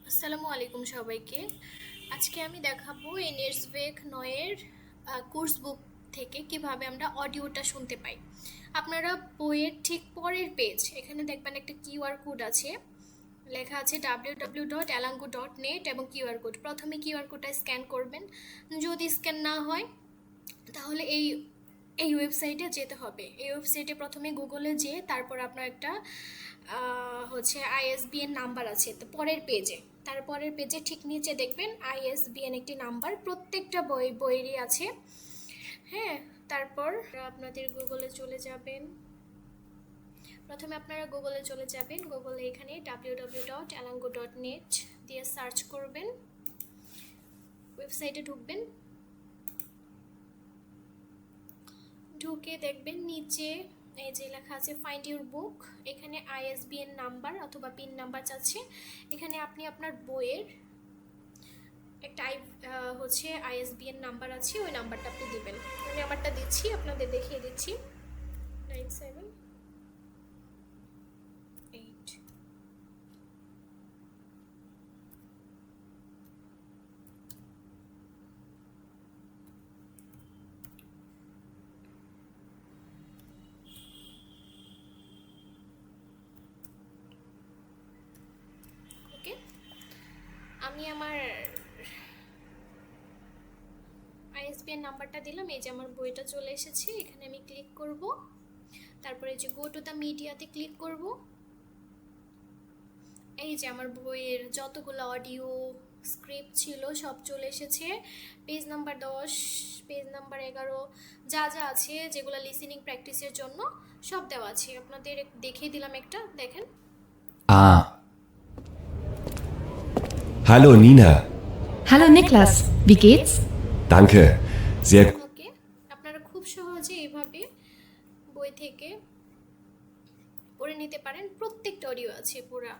আসসালামু আলাইকুম সবাইকে। আজকে আমি দেখাবো এই নেটসবেক ৯ এর কোর্স বুক থেকে কিভাবে আমরা অডিওটা শুনতে পাই। আপনারা বইয়ের ঠিক পরের পেজ এখানে দেখবেন একটা কিউআর কোড আছে, লেখা আছে www.alangu.net এবং কিউআর কোড। প্রথমে কিউআর কোডটা স্ক্যান করবেন। যদি স্ক্যান না হয় তাহলে এই এই ওয়েবসাইটে যেতে হবে। এই ওয়েবসাইটে প্রথমে গুগলে যেয়ে তারপর আপনার একটা আইএসবিএন নাম্বার আছে, তো পরের পেজে তারপরের পেজে ঠিক নিচে দেখবেন আইএসবিএন একটি নাম্বার, প্রত্যেকটা বইয়েরই আছে। হ্যাঁ, তারপর আপনাদের গুগলে চলে যাবেন। প্রথমে আপনারা গুগলে চলে যাবেন। গুগলে এখানে www.alangu.net দিয়ে সার্চ করবেন, ওয়েবসাইটে ঢুকবেন। ঢুকে দেখবেন নিচে এই যে লেখা আছে ফাইন্ড ইউর বুক, এখানে আইএসবিএন নাম্বার অথবা পিন নাম্বার চাচ্ছে। এখানে আপনি আপনার বইয়ের একটা আইএসবিএন নাম্বার আছে, ওই নাম্বারটা আপনি দিবেন। আমি আমারটা দিচ্ছি, আপনাদের দেখিয়ে দিচ্ছি। 978। ওকে, আমি আমার আইএসবিএন নাম্বারটা দিলাম। এই যে আমার বইটা চলে এসেছে, এখানে আমি ক্লিক করব। তারপরে যে গো টু দ্য মিডিয়াতে ক্লিক করব। এই যে আমার বইয়ের যতগুলো অডিও স্ক্রিপ্ট ছিল সব চলে এসেছে। পেজ নাম্বার 10, পেজ নাম্বার 11, যা যা আছে যেগুলো লিসেনিং প্র্যাকটিসের জন্য সব দেওয়া আছে। আপনাদের দেখিয়ে দিলাম একটা, দেখেন। Hallo Nina. Hallo Niklas, wie geht's? Danke. Sehr gut. ওকে, আপনারা খুব সহজে এইভাবে বই থেকে পড়ে নিতে পারেন। প্রত্যেকটা অডিও আছে পুরা।